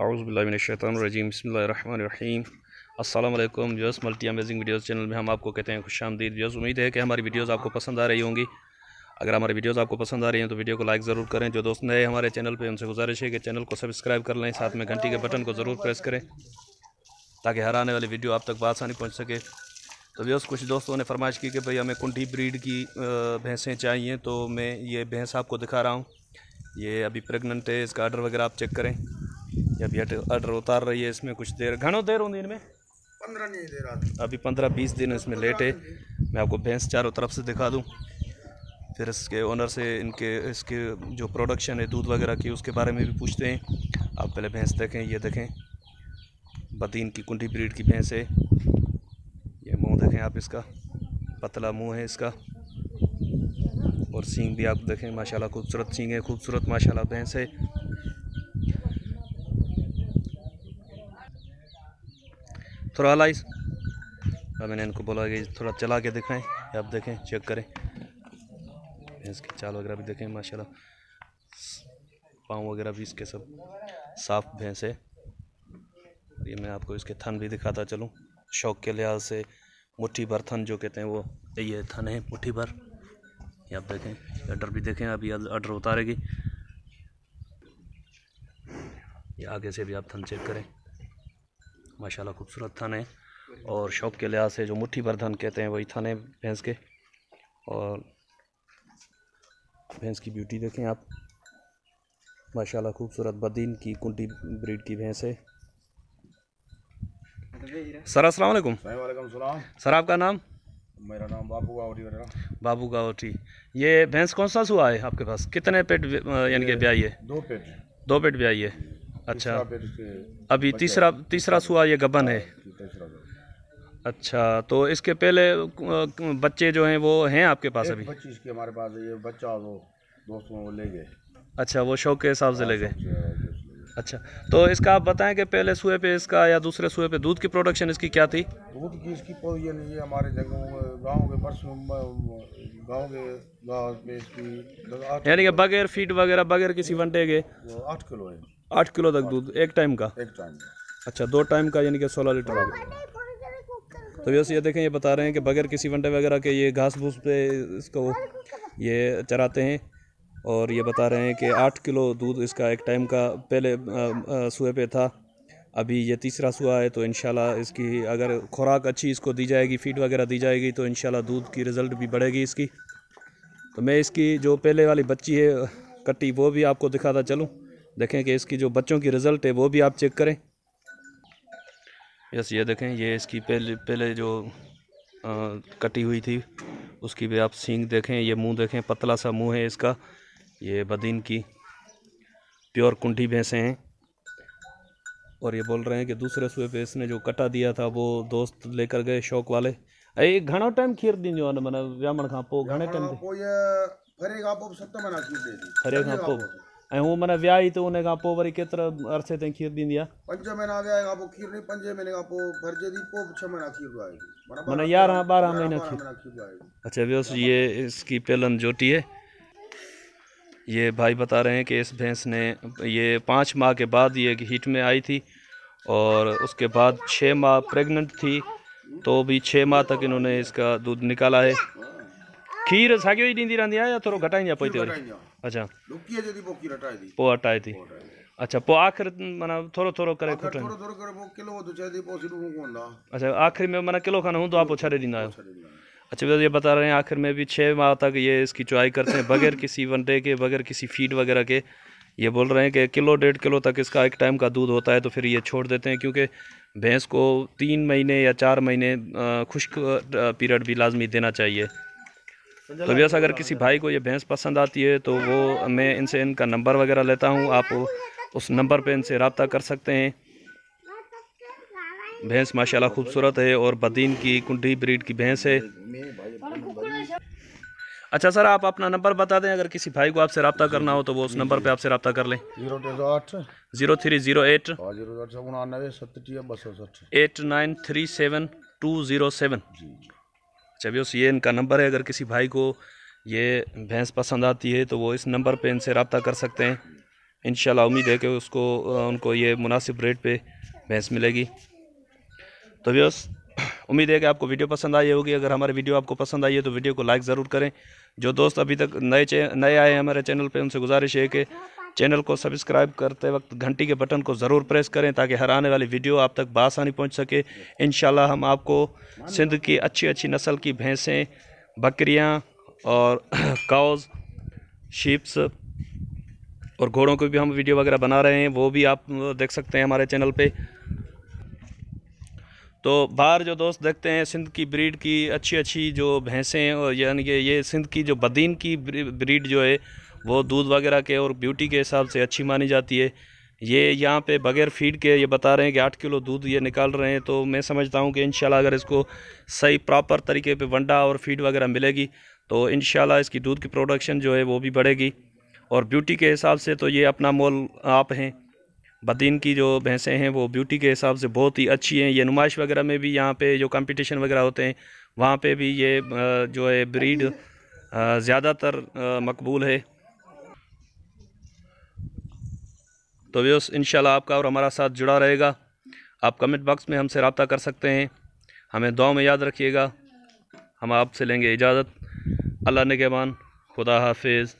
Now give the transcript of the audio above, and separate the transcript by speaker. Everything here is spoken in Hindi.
Speaker 1: औज़ुबिल्लाहिमिनश्शैतानिर्रजीम बिस्मिल्लाहिर्रहमानिर्रहीम। अस्सलाम वालेकुम viewers, multi amazing videos channel में हम आपको कहते हैं खुशामदीद व्यूअर्स। उम्मीद है कि हमारी वीडियोज़ आपको पसंद आ रही होंगी। अगर हमारी वीडियोज़ आपको पसंद आ रही हैं तो वीडियो को लाइक ज़रूर करें। जो दोस्त नए हमारे चैनल पे उनसे गुजारिश है कि चैनल को सब्सक्राइब कर लें, साथ में घंटी के बटन को ज़रूर प्रेस करें ताकि हर आने वाली वीडियो आप तक बआसानी पहुँच सके। तो व्यूअर्स, कुछ दोस्तों ने फरमाइश की कि भाई हमें कुंठी ब्रीड की भैंसें चाहिए, तो मैं ये भैंस आपको दिखा रहा हूँ। ये अभी प्रेग्नेंट है, इसका आर्डर वगैरह आप चेक करें। ये अभी आर्डर उतार रही है, इसमें कुछ देर घणो देर होंगी इनमें
Speaker 2: 15 नहीं दे रहा,
Speaker 1: अभी 15-20 दिन इसमें लेट है। मैं आपको भैंस चारों तरफ से दिखा दूं, फिर इसके ओनर से इसके जो प्रोडक्शन है दूध वगैरह की उसके बारे में भी पूछते हैं। आप पहले भैंस देखें, ये देखें बदीन की कुंठी ब्रीड की भैंस है। ये मुंह देखें आप, इसका पतला मुंह है इसका, और सींग भी आप देखें माशाल्लाह खूबसूरत सींग है, खूबसूरत माशाल्लाह भैंस है। थोड़ा लाइस मैंने इनको बोला कि थोड़ा चला के दिखाएं, आप देखें चेक करें। भैंस की चाल वगैरह भी देखें माशाल्लाह, पाँव वगैरह भी इसके सब साफ भैंस है। ये मैं आपको इसके थन भी दिखाता चलूं, शौक के लिहाज से मुट्ठी भर थन जो कहते हैं वो ये थन है, मुट्ठी भर। ये आप देखें, अडर भी देखें, अभी अडर उतारेगी। ये आगे से भी आप थन चेक करें, माशाल्लाह खूबसूरत थन है। और शौक के लिहाज से जो मुट्ठी भर थन कहते हैं वही थन है भैंस के। और भैंस की ब्यूटी देखें आप, माशाल्लाह खूबसूरत बदीन की कुंठी ब्रीड की भैंस है। सर अस्सलाम वालेकुम।
Speaker 2: वालेकुम सलाम।
Speaker 1: सर आपका नाम?
Speaker 2: मेरा नाम बाबू गावटी है।
Speaker 1: बाबू गावटी। ये भैंस कौन सा सुआ है आपके पास? कितने पेट यानी कि ब्याई है?
Speaker 2: 2 पेट।
Speaker 1: 2 पेट ब्याई है। अच्छा, अभी तीसरा सुआ ये गबन है। अच्छा, तो इसके पहले बच्चे जो हैं वो हैं आपके पास? अभी
Speaker 2: बच्चे इसके हमारे पास है, ये बच्चा वो दोस्तों वो ले गए।
Speaker 1: अच्छा, वो शौक के हिसाब से ले गए। अच्छा, तो इसका आप बताएं कि पहले सुए पे इसका या दूसरे सुए पे दूध की प्रोडक्शन इसकी क्या थी?
Speaker 2: दूध की इसकी पोजीशन ये हमारे गाँव के परसों गाँव में इसकी
Speaker 1: यानी कि बगैर फीड वगैरह बगैर किसी वनडे के
Speaker 2: 8 किलो है।
Speaker 1: 8 किलो तक दूध एक टाइम का?
Speaker 2: एक टाइम।
Speaker 1: अच्छा, 2 टाइम का यानी कि 16 लीटर हो गया। तो वैसे ये देखें, ये बता रहे हैं कि बगैर किसी वनडे वगैरह के ये घास भूस पे इसको ये चराते हैं। और ये बता रहे हैं कि 8 किलो दूध इसका एक टाइम का पहले सुए पे था। अभी ये तीसरा सुआ है, तो इंशाल्लाह इसकी अगर खुराक अच्छी इसको दी जाएगी, फीड वगैरह दी जाएगी, तो इंशाल्लाह दूध की रिज़ल्ट भी बढ़ेगी इसकी। तो मैं इसकी जो पहले वाली बच्ची है कट्टी वो भी आपको दिखाता चलूँ, देखें कि इसकी जो बच्चों की रिज़ल्ट है वो भी आप चेक करें। यस, ये देखें, ये इसकी पहले जो कटी हुई थी उसकी भी आप सींग देखें, ये मुंह देखें, पतला सा मुंह है इसका। ये बदीन की प्योर कुंठी भैंसें हैं। और ये बोल रहे हैं कि दूसरे सुए पे इसने जो कटा दिया था वो दोस्त लेकर गए शौक वाले। एक घणो टाइम खीर दींदो न, माना व्यामण खां पोइ घणे टाइम ते?
Speaker 2: फरे खां पोइ 7 महीना खीर ॾे थी।
Speaker 1: फरे खां पोइ ऐं हू माना वियाही त उन खां पोइ वरी केतिरे अरसे ताईं खीर ॾींदी आहे?
Speaker 2: 5 महीना वियाहे खां पोइ खीर नहीं, 5 महीने खां पोइ भरजे थी, पोइ 6 महीना खीर आएगी,
Speaker 1: माना 11-12 महीना खीर
Speaker 2: आएगी।
Speaker 1: अच्छा व्यूअर्स, ये इसकी पेलन जोटी है। ये भाई बता रहे हैं कि इस भैंस ने ये 5 माह के बाद ये हीट में आई थी, और उसके बाद 6 माह प्रेग्नेंट थी, तो भी 6 माह तक इन्होंने इसका दूध निकाला है। खीर साॻियो ई ॾींदी रहंदी आहे या थोरो घटाईंदी आहे पोइ ते वरी? अच्छा, पोइ हटाए थी। अच्छा, पोइ आख़िर माना थोरो थोरो करे खुटनि? अच्छा, आख़िर में माना किलो खन हूंदो आहे पोइ छॾे ॾींदा आहियो? अच्छा, ये बता रहे हैं आखिर में भी 6 माह तक ये इसकी चुआई करते हैं बगैर किसी वनडे के, बगैर किसी फीड वगैरह के। ये बोल रहे हैं कि किलो 1.5 किलो तक इसका एक टाइम का दूध होता है, तो फिर ये छोड़ देते हैं, क्योंकि भैंस को 3 महीने या 4 महीने खुश्क पीरियड भी लाजमी देना चाहिए। तो वैसे अगर किसी भाई को ये भैंस पसंद आती है तो वो मैं इनसे इनका नंबर वगैरह लेता हूँ, आप उस नंबर पे इनसे रब्ता कर सकते हैं। भैंस माशाल्लाह खूबसूरत है और बदीन की कुंठी ब्रीड की भैंस है। अच्छा सर, आप अपना नंबर बता दें, अगर किसी भाई को आपसे रब्ता करना हो तो वो उस नंबर पे आपसे रब्ता कर लें। 0308 8937207। अच्छा भी ये इनका नंबर है, अगर किसी भाई को ये भैंस पसंद आती है तो वो इस नंबर पे इनसे रब्ता कर सकते हैं। इंशाल्लाह उम्मीद है कि उसको उनको ये मुनासिब रेट पे भैंस मिलेगी। तो व्यूअर्स, उम्मीद है कि आपको वीडियो पसंद आई होगी। अगर हमारी वीडियो आपको पसंद आई है तो वीडियो को लाइक ज़रूर करें। जो दोस्त अभी तक नए आए हैं हमारे चैनल पे, उनसे गुजारिश है कि चैनल को सब्सक्राइब करते वक्त घंटी के बटन को ज़रूर प्रेस करें ताकि हर आने वाली वीडियो आप तक बआसानी पहुंच सके। इंशाल्लाह हम आपको सिंध की अच्छी अच्छी नस्ल की भैंसें, बकरियां और काउज़, शीप्स और घोड़ों की भी हम वीडियो वगैरह बना रहे हैं, वो भी आप देख सकते हैं हमारे चैनल पे। तो बाहर जो दोस्त देखते हैं सिंध की ब्रीड की अच्छी अच्छी जो भैंसें, और यानी कि ये सिंध की जो बदीन की ब्रीड जो है वो दूध वगैरह के और ब्यूटी के हिसाब से अच्छी मानी जाती है। ये यहाँ पे बगैर फीड के ये बता रहे हैं कि 8 किलो दूध ये निकाल रहे हैं। तो मैं समझता हूँ कि इंशाल्लाह अगर इसको सही प्रॉपर तरीके पे वंडा और फीड वगैरह मिलेगी तो इंशाल्लाह इसकी दूध की प्रोडक्शन जो है वो भी बढ़ेगी। और ब्यूटी के हिसाब से तो ये अपना मोल आप हैं। बदीन की जो भैंसें हैं वो ब्यूटी के हिसाब से बहुत ही अच्छी हैं। ये नुमाइश वगैरह में भी, यहाँ पे जो कंपटीशन वगैरह होते हैं वहाँ पे भी ये जो है ब्रीड ज़्यादातर मकबूल है। तो व्यूअर्स, इंशाल्लाह आपका और हमारा साथ जुड़ा रहेगा। आप कमेंट बॉक्स में हमसे रब्ता कर सकते हैं। हमें दुआ में याद रखिएगा। हम आपसे लेंगे इजाज़त। अल्लाह निगहबान। खुदा हाफिज़।